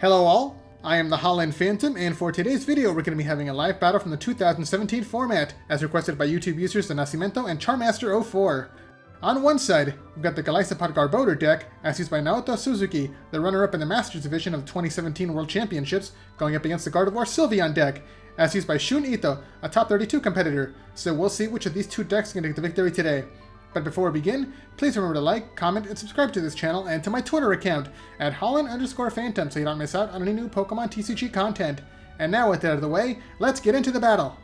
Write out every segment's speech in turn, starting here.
Hello all, I am the Holland Phantom, and for today's video we're going to be having a live battle from the 2017 format, as requested by YouTube users The Nascimento and Charmaster04. On one side, we've got the Golisopod Garbodor deck, as used by Naoto Suzuki, the runner-up in the Masters Division of the 2017 World Championships, going up against the Gardevoir Sylveon deck, as used by Shun a top 32 competitor, so we'll see which of these two decks can take the victory today. But before we begin, please remember to like, comment, and subscribe to this channel and to my Twitter account at Holland_Phantom so you don't miss out on any new Pokemon TCG content. And now with that out of the way, let's get into the battle!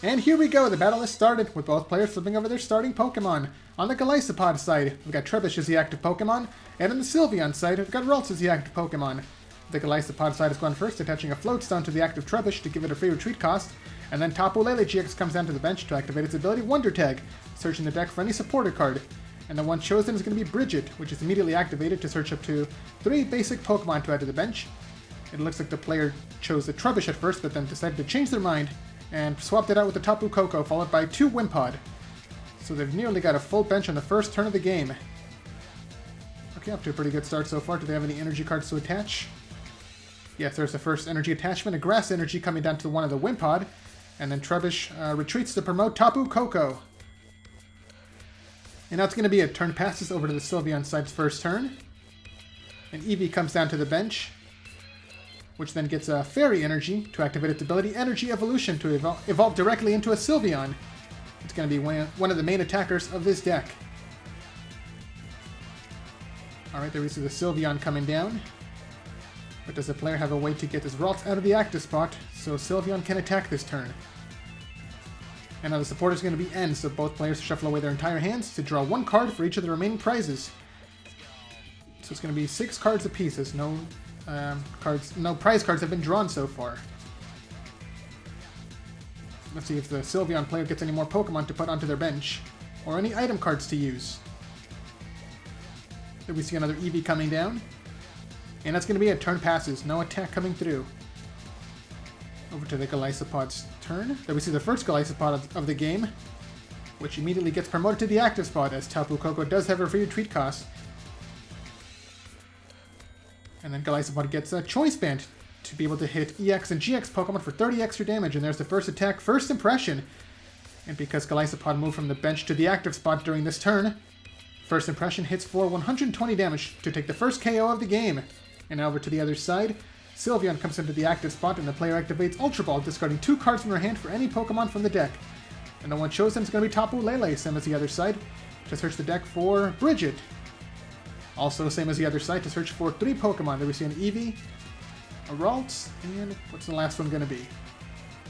And here we go, the battle has started, with both players flipping over their starting Pokemon. On the Golisopod side, we've got Trubbish as the active Pokemon, and on the Sylveon side, we've got Ralts as the active Pokemon. The Golisopod side has gone first, attaching a Floatstone to the active Trubbish to give it a free retreat cost, and then Pallet GX comes down to the bench to activate its ability Wonder Tag, searching the deck for any supporter card. And the one chosen is going to be Bridget, which is immediately activated to search up to 3 basic Pokemon to add to the bench. It looks like the player chose the Trubbish at first, but then decided to change their mind, and swapped it out with the Tapu Koko, followed by 2 Wimpod. So they've nearly got a full bench on the first turn of the game. Okay, up to a pretty good start so far. Do they have any energy cards to attach? Yes, there's the first energy attachment, a Grass Energy coming down to one of the Wimpod, and then Trubbish retreats to promote Tapu Koko. And now it's going to be a turn passes over to the Sylveon side's first turn. And Eevee comes down to the bench, which then gets a Fairy Energy to activate its ability Energy Evolution to evolve directly into a Sylveon. It's going to be one of the main attackers of this deck. Alright, there we see the Sylveon coming down. But does the player have a way to get his Ralts out of the active spot so Sylveon can attack this turn? And now the support is going to be N, so both players shuffle away their entire hands to draw 1 card for each of the remaining prizes. So it's going to be 6 cards apiece, as no prize cards have been drawn so far. Let's see if the Sylveon player gets any more Pokemon to put onto their bench, or any item cards to use. There we see another Eevee coming down. And that's going to be a turn passes, no attack coming through. Over to the Golisopod's turn. There we see the first Golisopod of the game, which immediately gets promoted to the active spot, as Tapu Koko does have a free retreat cost. And then Golisopod gets a Choice Band to be able to hit EX and GX Pokemon for 30 extra damage, and there's the first attack, First Impression. And because Golisopod moved from the bench to the active spot during this turn, First Impression hits for 120 damage to take the first KO of the game. And now over to the other side, Sylveon comes into the active spot and the player activates Ultra Ball, discarding 2 cards from her hand for any Pokemon from the deck. And the one chosen is going to be Tapu Lele, same as the other side, to search the deck for Bridget. Also same as the other side, to search for 3 Pokemon. There we see an Eevee, a Ralts, and what's the last one going to be?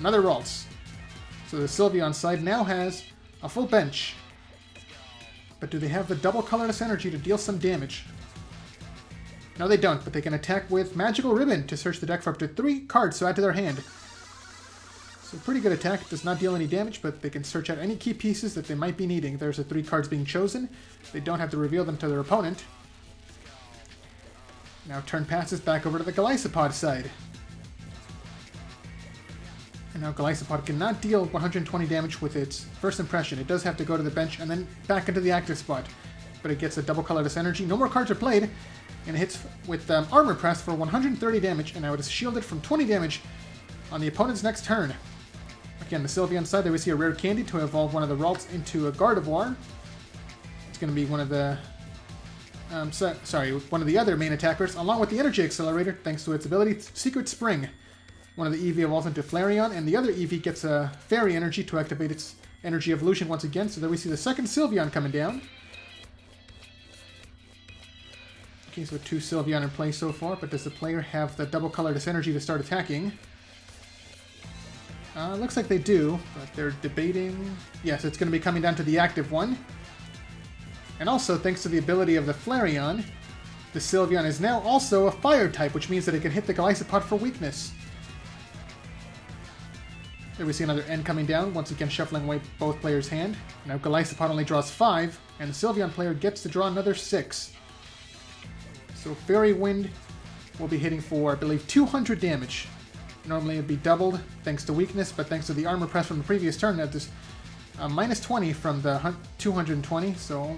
Another Ralts. So the Sylveon side now has a full bench. But do they have the double colorless energy to deal some damage? No, they don't, but they can attack with Magical Ribbon to search the deck for up to 3 cards to add to their hand. So pretty good attack, does not deal any damage, but they can search out any key pieces that they might be needing. There's the 3 cards being chosen. They don't have to reveal them to their opponent. Now turn passes back over to the Golisopod side. And now Golisopod cannot deal 120 damage with its First Impression. It does have to go to the bench and then back into the active spot. But it gets a double colorless energy, no more cards are played, and it hits with Armor Press for 130 damage, and now it is shielded from 20 damage on the opponent's next turn. Again, the Sylveon side, there we see a rare candy to evolve one of the Ralts into a Gardevoir. It's going to be one of the... one of the other main attackers, along with the Energy Accelerator, thanks to its ability Secret Spring. One of the Eevee evolves into Flareon, and the other Eevee gets a Fairy Energy to activate its Energy Evolution once again, so there we see the second Sylveon coming down. Okay, so 2 Sylveon in play so far, but does the player have the double colorless energy to start attacking? Looks like they do, but they're debating... Yes, it's going to be coming down to the active one. And also, thanks to the ability of the Flareon, the Sylveon is now also a Fire type, which means that it can hit the Golisopod for weakness. There we see another N coming down, once again shuffling away both players' hand. Now Golisopod only draws 5, and the Sylveon player gets to draw another 6. So Fairy Wind will be hitting for, I believe, 200 damage. Normally it would be doubled thanks to weakness, but thanks to the Armor Press from the previous turn, that is minus 20 from the 220, so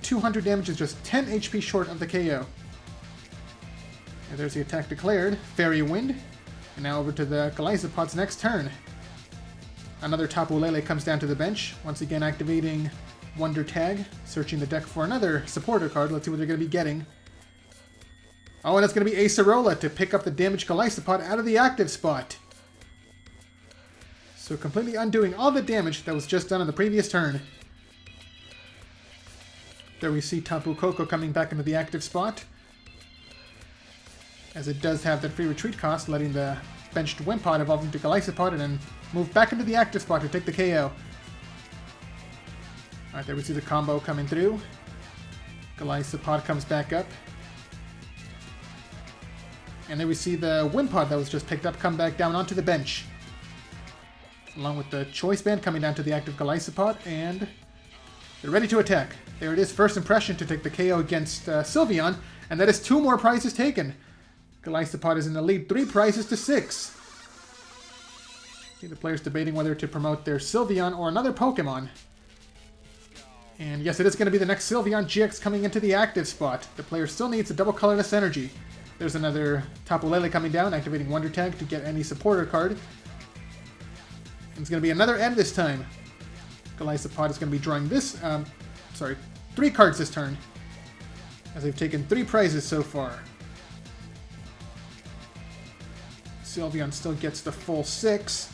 200 damage is just 10 HP short of the KO. And there's the attack declared. Fairy Wind. And now over to the Golisopod's next turn. Another Tapu Lele comes down to the bench, once again activating Wonder Tag, searching the deck for another supporter card. Let's see what they're going to be getting. Oh, and it's going to be Acerola to pick up the damaged Golisopod out of the active spot. So completely undoing all the damage that was just done on the previous turn. There we see Tapu Koko coming back into the active spot, as it does have that free retreat cost, letting the benched Wimpod evolve into Golisopod and then move back into the active spot to take the KO. Alright, there we see the combo coming through. Golisopod comes back up. And there we see the Wimpod that was just picked up come back down onto the bench. Along with the Choice Band coming down to the active Golisopod, and they're ready to attack. There it is, first impression to take the KO against Sylveon, and that is 2 more prizes taken. Golisopod is in the lead 3 prizes to 6. See the players debating whether to promote their Sylveon or another Pokemon. And yes, it is going to be the next Sylveon GX coming into the active spot. The player still needs a double colorless energy. There's another Tapu Lele coming down, activating Wonder Tag to get any supporter card. And it's going to be another end this time. Golisopod is going to be drawing this, 3 cards this turn, as they've taken 3 prizes so far. Sylveon still gets the full 6,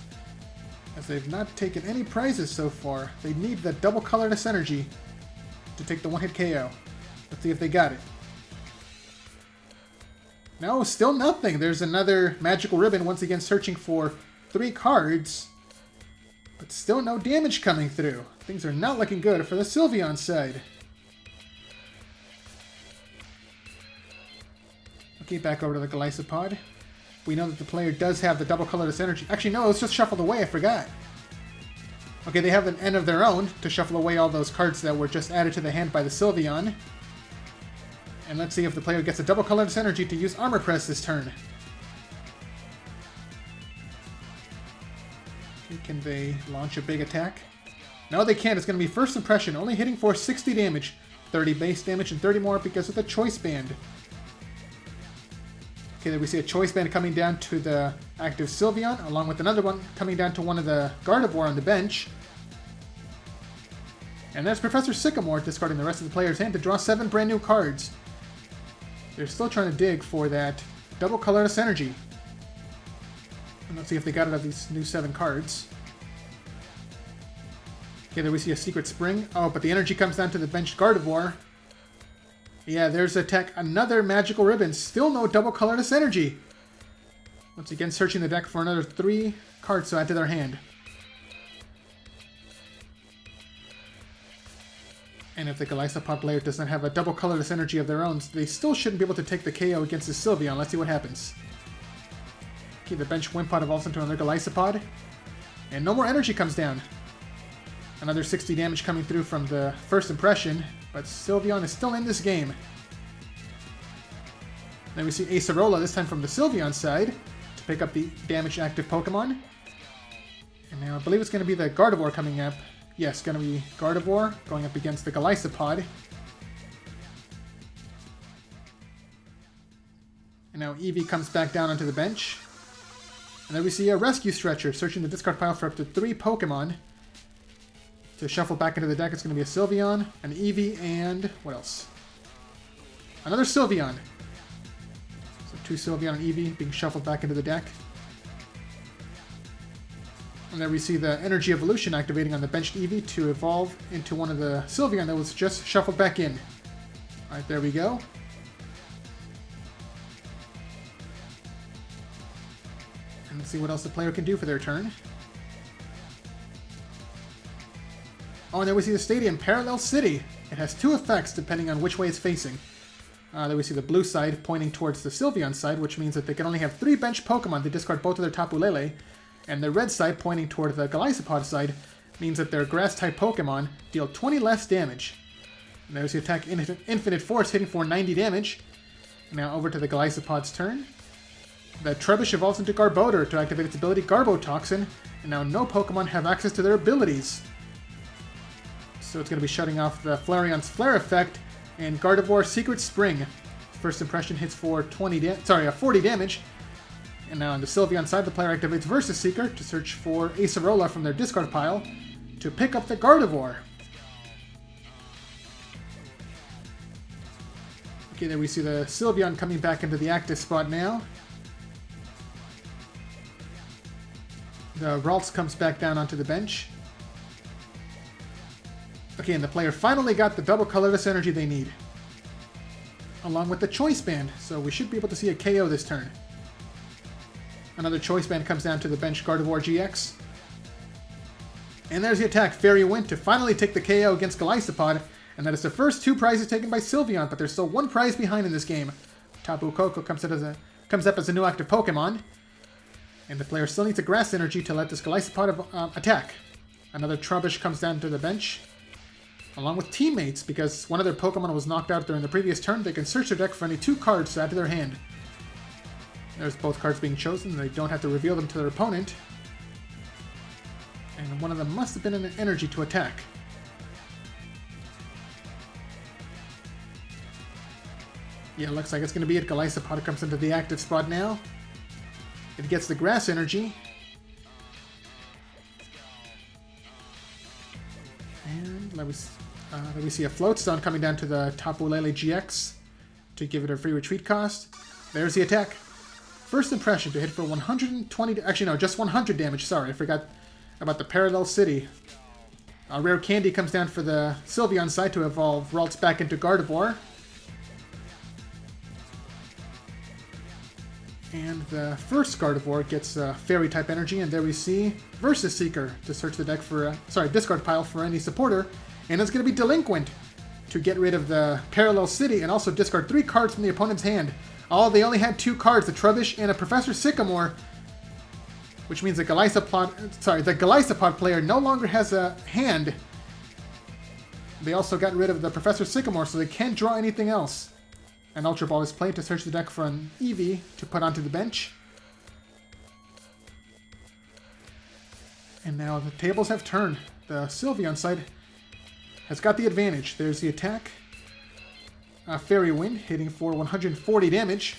as they've not taken any prizes so far. They need that double colorless energy to take the one-hit KO. Let's see if they got it. No, still nothing. There's another magical ribbon, once again searching for 3 cards, but still no damage coming through. Things are not looking good for the Sylveon side. Okay, back over to the Golisopod. We know that the player does have the double colorless energy. Actually, no, it's just shuffled away. I forgot. Okay, they have an end of their own to shuffle away all those cards that were just added to the hand by the Sylveon. And let's see if the player gets a double colorless energy to use Armor Press this turn. Okay, can they launch a big attack? No, they can't. It's going to be first impression, only hitting for 60 damage. 30 base damage and 30 more because of the Choice Band. Okay, there we see a Choice Band coming down to the active Sylveon, along with another one coming down to one of the Gardevoir on the bench. And there's Professor Sycamore discarding the rest of the player's hand to draw 7 brand new cards. They're still trying to dig for that double colorless energy. And let's see if they got it of these new 7 cards. Okay, there we see a Secret Spring. Oh, but the energy comes down to the benched Gardevoir. Yeah, there's attack. Another magical ribbon. Still no double colorless energy. Once again, searching the deck for another 3 cards to add to their hand. And if the Golisopod player does not have a double colorless energy of their own, they still shouldn't be able to take the KO against the Sylveon. Let's see what happens. Okay, the bench Wimpod evolves into another Golisopod. And no more energy comes down. Another 60 damage coming through from the first impression. But Sylveon is still in this game. Then we see Acerola, this time from the Sylveon side, to pick up the damaged active Pokemon. And now I believe it's going to be the Gardevoir coming up. Yes, going to be Gardevoir going up against the Golisopod. And now Eevee comes back down onto the bench. And then we see a Rescue Stretcher searching the discard pile for up to 3 Pokemon. To shuffle back into the deck, it's going to be a Sylveon, an Eevee, and what else? Another Sylveon. So 2 Sylveon and Eevee being shuffled back into the deck. And then we see the Energy Evolution activating on the benched Eevee to evolve into one of the Sylveon that was just shuffled back in. Alright, there we go. And let's see what else the player can do for their turn. Oh, and there we see the stadium, Parallel City. It has 2 effects depending on which way it's facing. There we see the blue side pointing towards the Sylveon side, which means that they can only have 3 bench Pokemon to discard both of their Tapu Lele. And the red side pointing toward the Golisopod side means that their Grass-type Pokemon deal 20 less damage. And there's the attack Infinite Force hitting for 90 damage. Now over to the Golisopod's turn. The Trebuch evolves into Garbodor to activate its ability Garbotoxin, and now no Pokemon have access to their abilities. So it's going to be shutting off the Flareon's Flare effect, and Gardevoir Secret Spring. First impression hits for 40 damage. And now on the Sylveon side, the player activates Versus Seeker to search for Acerola from their discard pile to pick up the Gardevoir. Okay, there we see the Sylveon coming back into the active spot now. The Ralts comes back down onto the bench. Okay, and the player finally got the double colorless energy they need, along with the Choice Band, so we should be able to see a KO this turn. Another Choice Band comes down to the bench Gardevoir GX. And there's the attack, Fairy Wind, to finally take the KO against Golisopod, and that is the first 2 prizes taken by Sylveon, but there's still 1 prize behind in this game. Tapu Koko comes up as a new active Pokemon, and the player still needs a Grass Energy to let this Golisopod attack. Another Trubbish comes down to the bench, along with teammates, because one of their Pokemon was knocked out during the previous turn. They can search their deck for any 2 cards to add to their hand. There's both cards being chosen. They don't have to reveal them to their opponent. And one of them must have been an energy to attack. Yeah, looks like it's going to be it. Golisopod comes into the active spot now. It gets the Grass Energy. And let me see a Float Stone coming down to the Tapu Lele GX to give it a free retreat cost. There's the attack. First impression to hit for 120... Actually, no, just 100 damage. Sorry, I forgot about the Parallel City. A Rare Candy comes down for the Sylveon side to evolve Ralts back into Gardevoir. And the first Gardevoir gets Fairy-type energy, and there we see Versus Seeker to search the deck for... discard pile for any supporter. And it's going to be Delinquent to get rid of the Parallel City and also discard 3 cards from the opponent's hand. Oh, they only had 2 cards, the Trubbish and a Professor Sycamore, which means the Golisopod player no longer has a hand. They also got rid of the Professor Sycamore, so they can't draw anything else. An Ultra Ball is played to search the deck for an Eevee to put onto the bench. And now the tables have turned. The Sylveon side has got the advantage. There's the attack. Fairy Wind, hitting for 140 damage.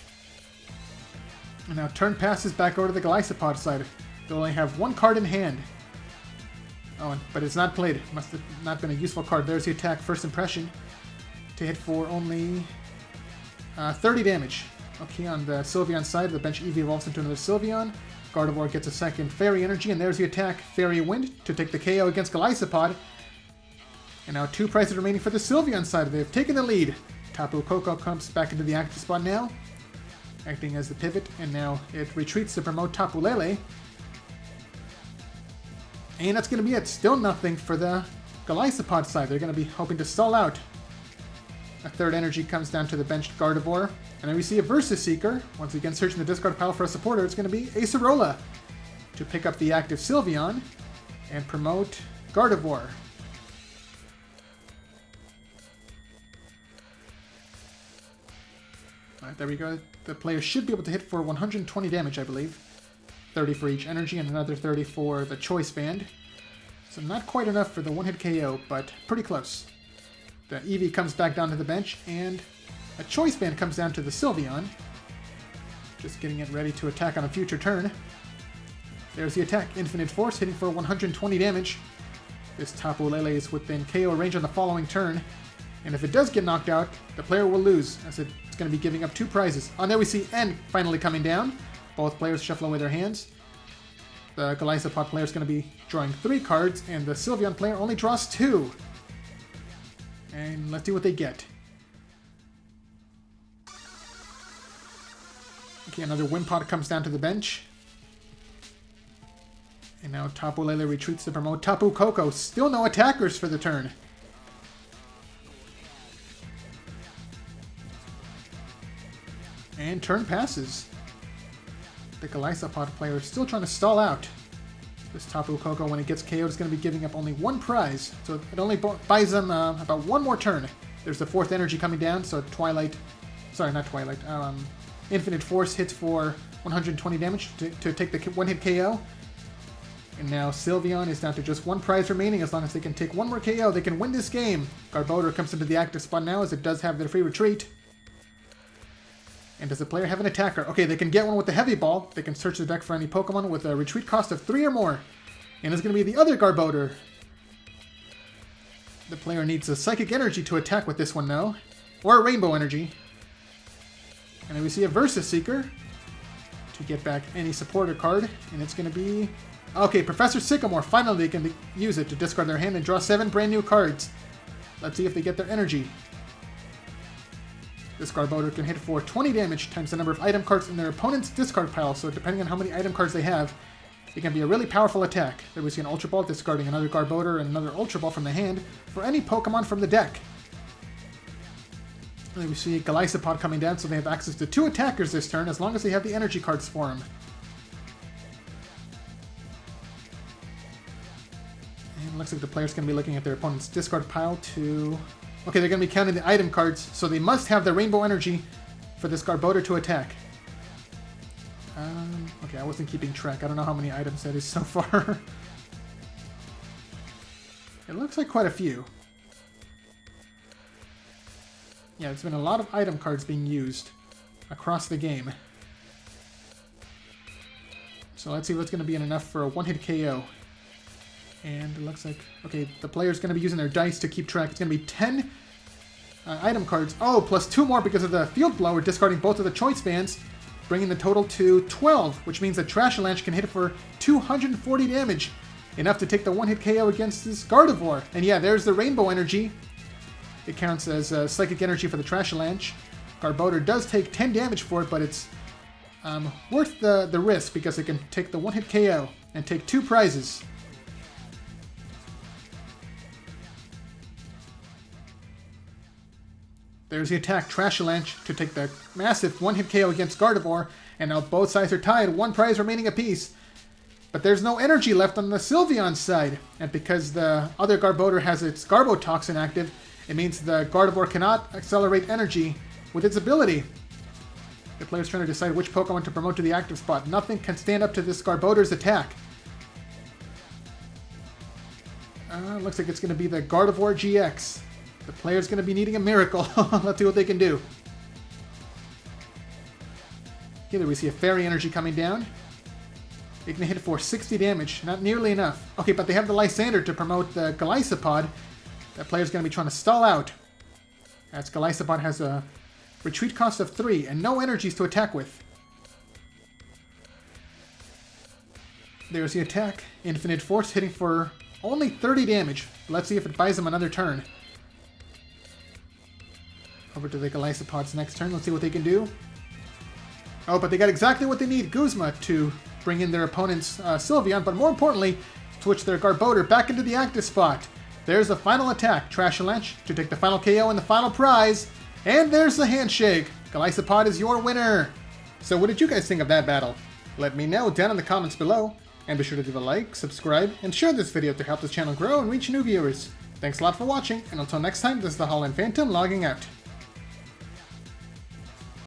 And now turn passes back over to the Golisopod side. They'll only have 1 card in hand. Oh, but it's not played. Must have not been a useful card. There's the attack, First Impression, to hit for only 30 damage. Okay, on the Sylveon side, the bench Eevee evolves into another Sylveon. Gardevoir gets a second Fairy Energy, and there's the attack, Fairy Wind, to take the KO against Golisopod. And now 2 prizes remaining for the Sylveon side. They've taken the lead. Tapu Koko comes back into the active spot now, acting as the pivot, and now it retreats to promote Tapu Lele. And that's going to be it. Still nothing for the Golisopod side. They're going to be hoping to stall out. A third energy comes down to the benched Gardevoir. And then we see a Versus Seeker. Once again, searching the discard pile for a supporter. It's going to be Acerola to pick up the active Sylveon and promote Gardevoir. Alright, there we go. The player should be able to hit for 120 damage, I believe. 30 for each energy and another 30 for the Choice Band. So not quite enough for the one-hit KO, but pretty close. The Eevee comes back down to the bench, and a Choice Band comes down to the Sylveon. Just getting it ready to attack on a future turn. There's the attack, Infinite Force, hitting for 120 damage. This Tapu Lele is within KO range on the following turn. And if it does get knocked out, the player will lose, as it's going to be giving up 2 prizes. Oh, there we see N finally coming down. Both players shuffle away their hands. The Golisopod player is going to be drawing 3 cards, and the Sylveon player only draws 2. And let's see what they get. Okay, another Wimpod comes down to the bench. And now Tapu Lele retreats to promote Tapu Koko. Still no attackers for the turn. And turn passes. The Golisopod player is still trying to stall out. This Tapu Koko, when it gets KO'd, is going to be giving up only 1 prize. So it only buys them about 1 more turn. There's the 4th energy coming down, so Infinite Force hits for 120 damage to take the one-hit KO. And now Sylveon is down to just one prize remaining. As long as they can take one more KO, they can win this game. Garbodor comes into the active spot now, as it does have their free retreat. And does the player have an attacker? Okay, they can get one with the heavy ball. They can search the deck for any Pokemon with a retreat cost of 3 or more. And it's going to be the other Garbodor. The player needs a Psychic Energy to attack with this one now. Or a Rainbow Energy. And then we see a Versus Seeker to get back any supporter card. And it's going to be... Okay, Professor Sycamore. Finally, they can use it to discard their hand and draw 7 brand new cards. Let's see if they get their energy. This Garbodor can hit for 20 damage times the number of item cards in their opponent's discard pile, so depending on how many item cards they have, it can be a really powerful attack. There we see an Ultra Ball discarding another Garbodor and another Ultra Ball from the hand for any Pokemon from the deck. And then we see Golisopod coming down, so they have access to 2 attackers this turn, as long as they have the energy cards for them. And it looks like the player's going to be looking at their opponent's discard pile to... Okay, they're going to be counting the item cards, so they must have the Rainbow Energy for this Garbodor to attack. Okay, I wasn't keeping track. I don't know how many items that is so far. It looks like quite a few. Yeah, there's been a lot of item cards being used across the game. So let's see what's going to be enough for a one-hit KO. And it looks like, okay, the player's going to be using their dice to keep track. It's going to be 10 item cards. Oh, plus 2 more because of the Field Blower, discarding both of the choice bands, bringing the total to 12, which means that Trashalanche can hit for 240 damage. Enough to take the one-hit KO against this Gardevoir. And yeah, there's the Rainbow Energy. It counts as Psychic Energy for the Trashalanche. Garbodor does take 10 damage for it, but it's worth the risk because it can take the one-hit KO and take 2 prizes. There's the attack, Trashalanche, to take the massive one-hit KO against Gardevoir, and now both sides are tied, 1 prize remaining apiece. But there's no energy left on the Sylveon side, and because the other Garbodor has its Garbotoxin active, it means the Gardevoir cannot accelerate energy with its ability. The player's trying to decide which Pokemon to promote to the active spot. Nothing can stand up to this Garbodor's attack. Looks like it's going to be the Gardevoir GX. The player's going to be needing a miracle. Let's see what they can do. Okay, there we see a Fairy Energy coming down. It can hit for 60 damage. Not nearly enough. Okay, but they have the Lysander to promote the Golisopod. That player's going to be trying to stall out. As Golisopod has a retreat cost of 3 and no energies to attack with. There's the attack. Infinite Force hitting for only 30 damage. Let's see if it buys them another turn. Over to the Golisopod's next turn. Let's see what they can do. Oh, but they got exactly what they need. Guzma to bring in their opponent's Sylveon, but more importantly, switch their Garbodor back into the active spot. There's the final attack. Trashalanche to take the final KO and the final prize. And there's the handshake. Golisopod is your winner. So what did you guys think of that battle? Let me know down in the comments below. And be sure to give a like, subscribe, and share this video to help this channel grow and reach new viewers. Thanks a lot for watching, and until next time, this is the Holland Phantom logging out.